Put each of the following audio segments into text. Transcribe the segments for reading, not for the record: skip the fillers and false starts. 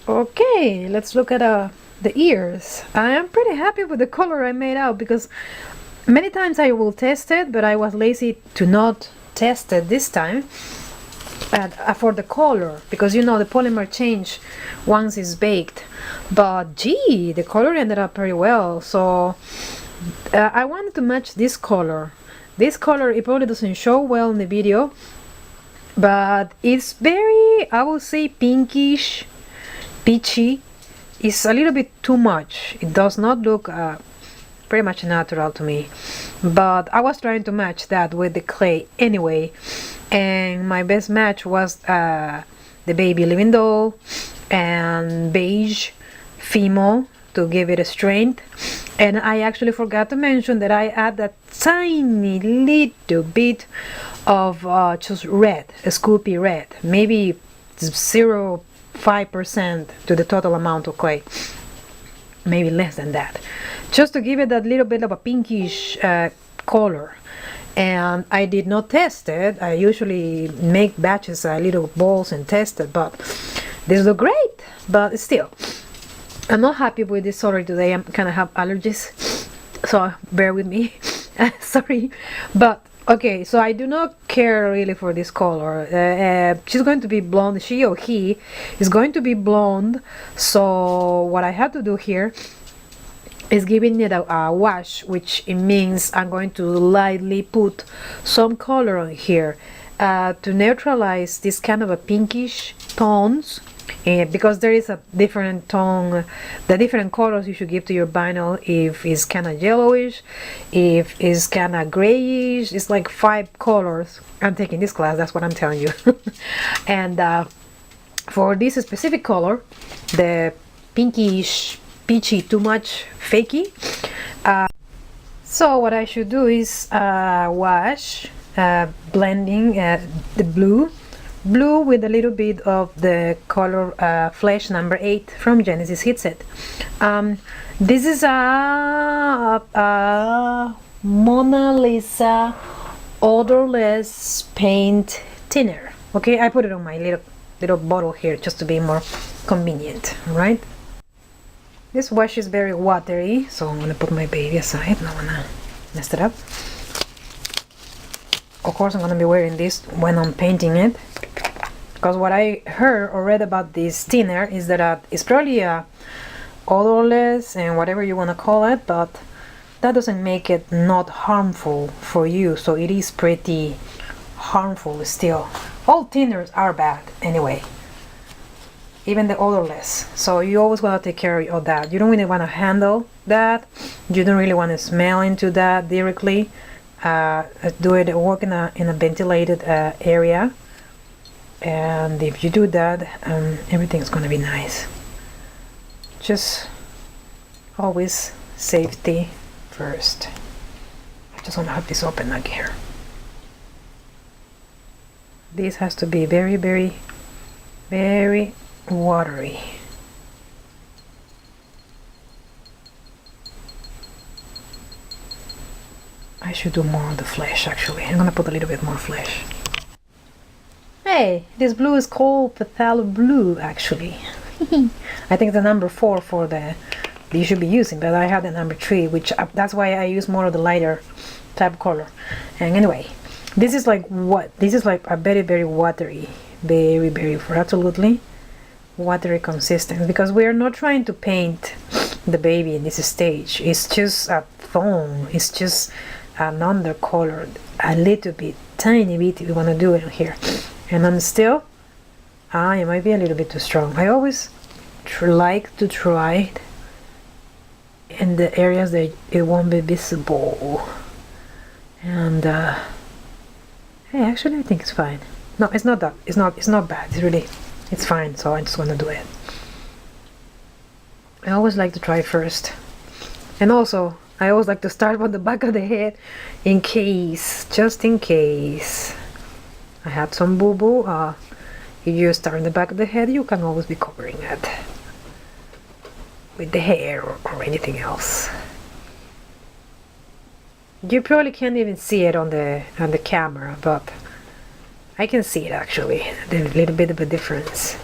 Okay, let's look at the ears. I am pretty happy with the color I made out because many times I will test it, but I was lazy to not test it this time for the color, because you know the polymer change once it's baked. But gee, the color ended up pretty well. So I wanted to match this color. This color, it probably doesn't show well in the video, but it's very, I would say, pinkish, peachy. It's a little bit too much. It does not look pretty much natural to me, but I was trying to match that with the clay anyway, and my best match was the baby living doll and beige Fimo to give it a strength. And I actually forgot to mention that I add that tiny little bit of just red, a Scoopy red, maybe 0.5% to the total amount of clay, maybe less than that, just to give it that little bit of a pinkish color. And I did not test it. I usually make batches, little balls, and test it, but this look great. But still, I'm not happy with this sorry today. I'm kind of have allergies, so bear with me. Sorry, but okay, so I do not care really for this color. She's going to be blonde. She or he is going to be blonde. So what I have to do here is giving it a wash, which it means I'm going to lightly put some color on here to neutralize this kind of a pinkish tones. Because there is a different tone, the different colors you should give to your vinyl. If it's kind of yellowish, if it's kind of grayish, it's like 5 colors. I'm taking this class, that's what I'm telling you. And for this specific color, the pinkish, peachy, too much fakey. So what I should do is wash, blending the blue with a little bit of the color Flesh number 8 from Genesis Hit Set. This is a Mona Lisa odorless paint thinner. Okay, I put it on my little bottle here just to be more convenient, right? This wash is very watery, so I'm gonna put my baby aside. Not wanna mess it up. Of course, I'm gonna be wearing this when I'm painting it, because what I heard or read about this thinner is that it's probably odorless and whatever you want to call it, but that doesn't make it not harmful for you. So it is pretty harmful still. All thinners are bad anyway, even the odorless. So you always want to take care of that. You don't really want to handle that. You don't really want to smell into that directly. Do it, work in a ventilated area, and if you do that, everything's gonna be nice. Just always safety first. I just want to have this open like here. This has to be very, very, very watery. I should do more of the flesh actually. I'm gonna put a little bit more flesh. Hey, this blue is called Phthalo Blue actually. I think the number 4 for the you should be using, but I have the number 3, which that's why I use more of the lighter type color. And anyway, this is like what? This is like a very, very watery, very, very, absolutely watery consistent, because we are not trying to paint the baby in this stage. It's just a tone. It's just an undercolored a little bit, tiny bit if you want to do it here. And I'm still, it might be a little bit too strong. I always like to try it in the areas that it won't be visible. And hey, actually I think it's fine. No, it's not that. It's not bad. It's really, it's fine. So I just want to do it. I always like to try first. And also, I always like to start with the back of the head in case, just in case I had some boo-boo. If you start in the back of the head, you can always be covering it with the hair or anything else. You probably can't even see it on the camera, but I can see it actually. There's a little bit of a difference.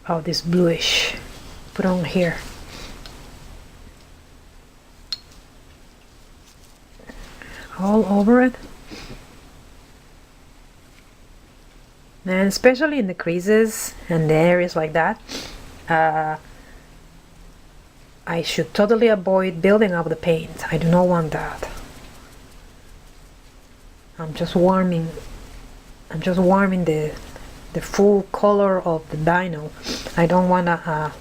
of this bluish. Put on here. All over it. And especially in the creases and the areas like that, I should totally avoid building up the paint. I do not want that. I'm just warming the full color of the vinyl. I don't wanna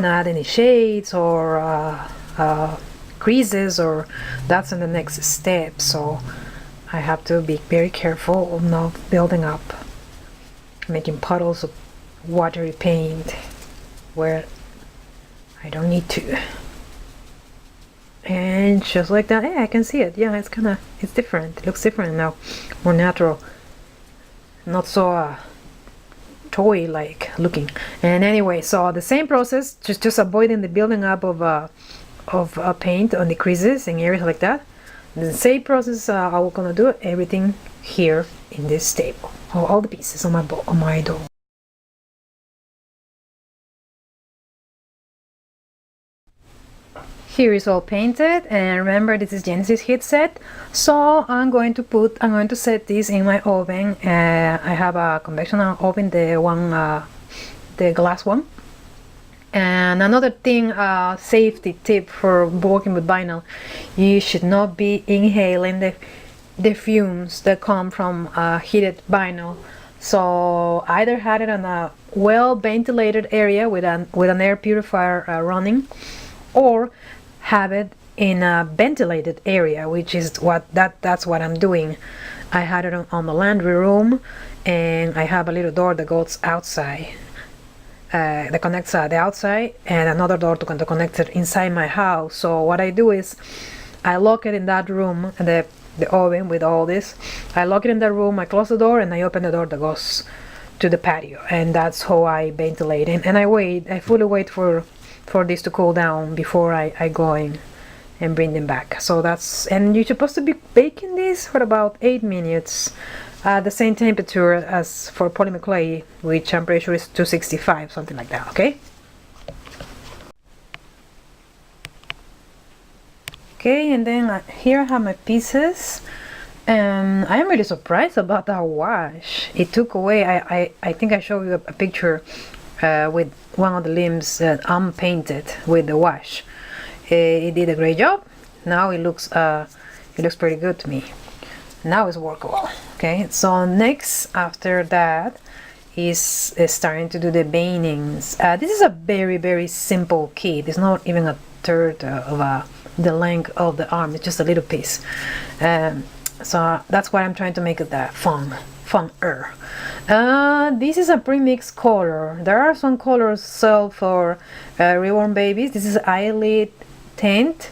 add any shades or creases, or that's in the next step. So I have to be very careful of not building up, making puddles of watery paint where I don't need to. And just like that, yeah, I can see it. Yeah, it's different. It looks different now, more natural, not so toy like looking. And anyway, so the same process, just avoiding the building up of paint on the creases and areas like that. The same process I'm gonna do everything here in this table, all the pieces on my doll. Here is all painted, and remember this is Genesis heat set. So I'm going to set this in my oven. I have a convection oven, the glass one. And another thing, safety tip for working with vinyl: you should not be inhaling the fumes that come from heated vinyl. So either had it on a well ventilated area with an air purifier running, or have it in a ventilated area, which is that's what I'm doing. I had it on the laundry room, and I have a little door that goes outside, that connects the outside, and another door to connect it inside my house. So what I do is I lock it in that room, the oven with all this. I lock it in that room, I close the door, and I open the door that goes to the patio, and that's how I ventilate it. And I fully wait for this to cool down before I go in and bring them back. So and you're supposed to be baking this for about 8 minutes at the same temperature as for polymer clay, which I'm pretty sure is 265, something like that. Okay, and then here I have my pieces, and I am really surprised about that wash. It took away, I think I showed you a picture with one of the limbs that I'm painted with the wash. It did a great job. Now it looks pretty good to me. Now it's workable. Okay, so next after that is starting to do the veinings. This is a very simple kit. It's not even a third of the length of the arm. It's just a little piece. So that's why I'm trying to make it that fun-er. This is a premix color. There are some colors sold for reborn babies. This is eyelid tint.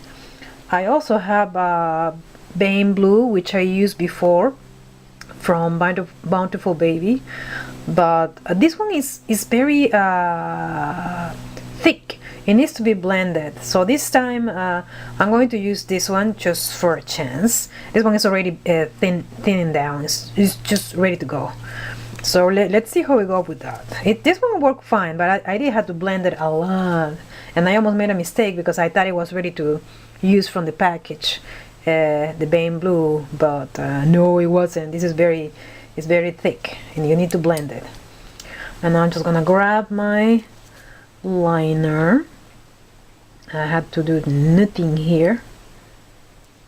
I also have Bane Blue, which I used before from Bountiful Baby, but this one is very thick. It needs to be blended. So this time I'm going to use this one just for a chance. This one is already thinning down. It's just ready to go. So let's see how we go with that. This one worked fine, but I did have to blend it a lot, and I almost made a mistake because I thought it was ready to use from the package, the Bane Blue, but no, it wasn't. This is it's very thick, and you need to blend it. And I'm just gonna grab my liner. I had to do nothing here,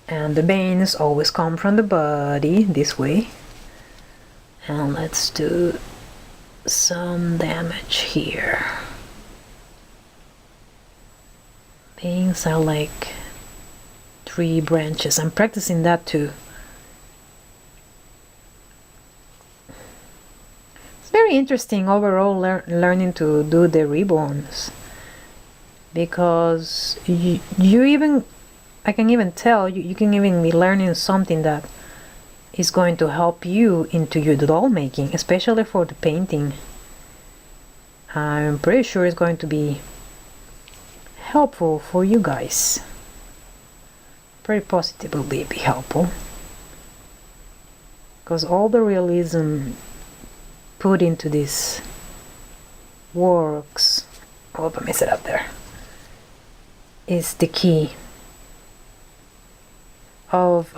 and the veins always come from the body this way. And let's do some damage here. Veins are like 3 branches. I'm practicing that too. It's very interesting overall learning to do the reborns, because I can even tell you can even be learning something that is going to help you into your doll making, especially for the painting. I'm pretty sure it's going to be helpful for you guys. Pretty positively be helpful, because all the realism put into this works, oh, let me set up there, is the key of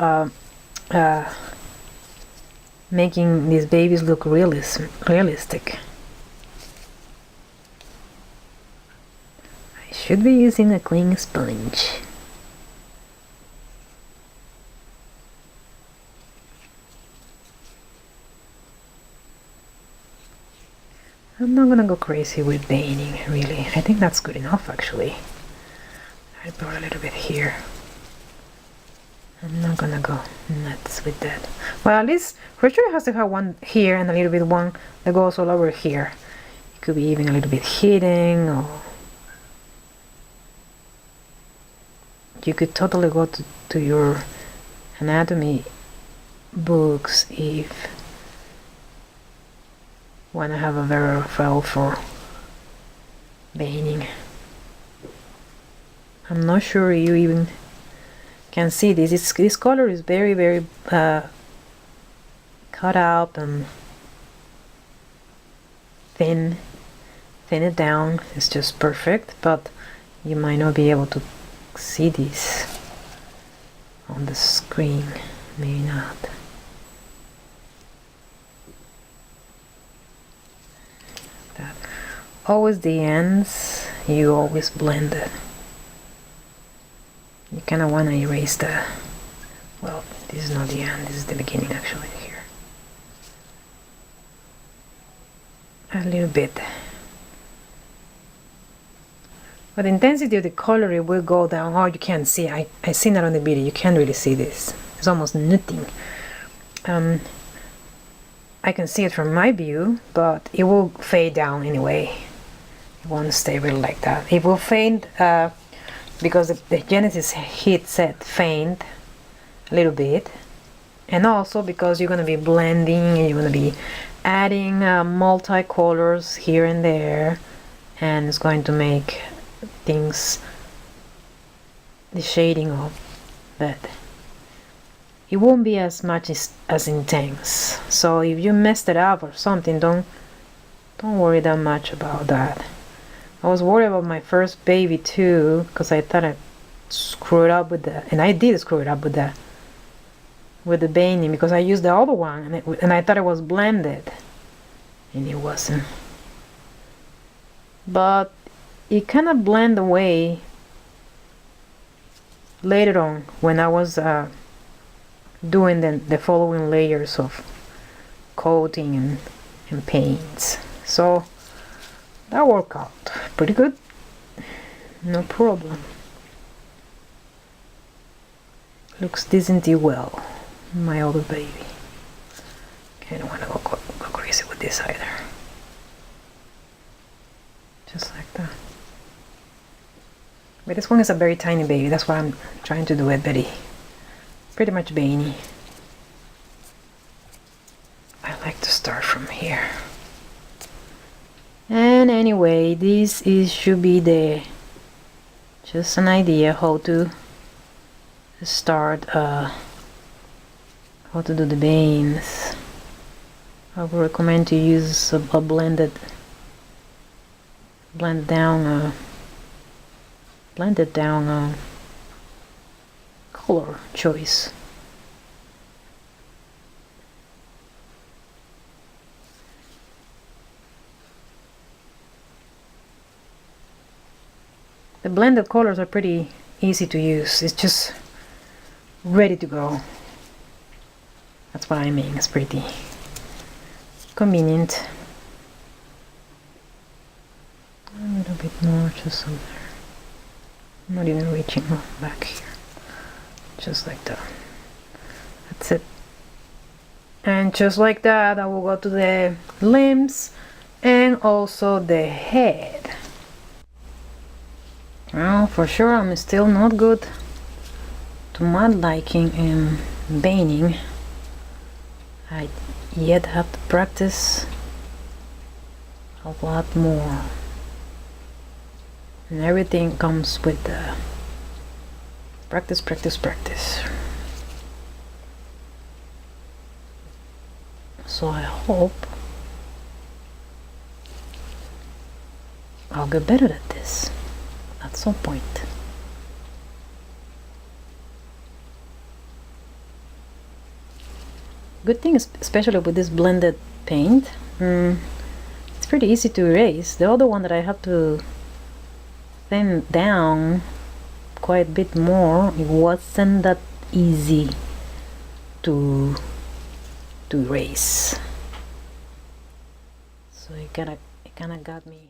making these babies look realistic. I should be using a clean sponge. I'm not gonna go crazy with veining, really. I think that's good enough, actually. I put a little bit here. I'm not gonna go nuts with that. Well, at least for sure it has to have one here and a little bit one that goes all over here. It could be even a little bit hidden, or you could totally go to your anatomy books if want to have a very file for veining. I'm not sure you even can see this. This color is very cut out and thin it down. It's just perfect, but you might not be able to see this on the screen. Maybe not. That always the ends, you always blend it. You kind of want to erase the, well, this is not the end, this is the beginning actually here. A little bit. But the intensity of the color, it will go down. Oh, you can't see. I seen that on the video. You can't really see this. It's almost nothing. I can see it from my view, but it will fade down anyway. It won't stay really like that. It will fade because the Genesis heat set faint a little bit, and also because you're going to be blending and you're going to be adding multi-colors here and there, and it's going to make things, the shading of that, it won't be as much as intense. So if you messed it up or something, don't worry that much about that. I was worried about my first baby too, because I thought I screwed up with the, and I did screw it up with the veining, because I used the other one and I thought it was blended, and it wasn't. But it kind of blend away later on when I was doing the following layers of coating and paints. So that worked out pretty good, no problem. Looks decently well, my other baby. Okay, I don't want to go crazy with this either. Just like that. But this one is a very tiny baby, that's why I'm trying to do it pretty much veiny. I like to start from here. And anyway, this should be just an idea how to start, how to do the veins. I would recommend to use a blended down color choice. The blended colors are pretty easy to use. It's just ready to go. That's what I mean. It's pretty convenient. A little bit more just on there. I'm not even reaching back here. Just like that. That's it. And just like that, I will go to the limbs and also the head. Well, for sure I'm still not good to my liking and veining. I yet have to practice a lot more. And everything comes with the practice. So I hope I'll get better at this at some point. Good thing, especially with this blended paint, it's pretty easy to erase. The other one that I had to thin down quite a bit more, it wasn't that easy to erase. So it kind of got me.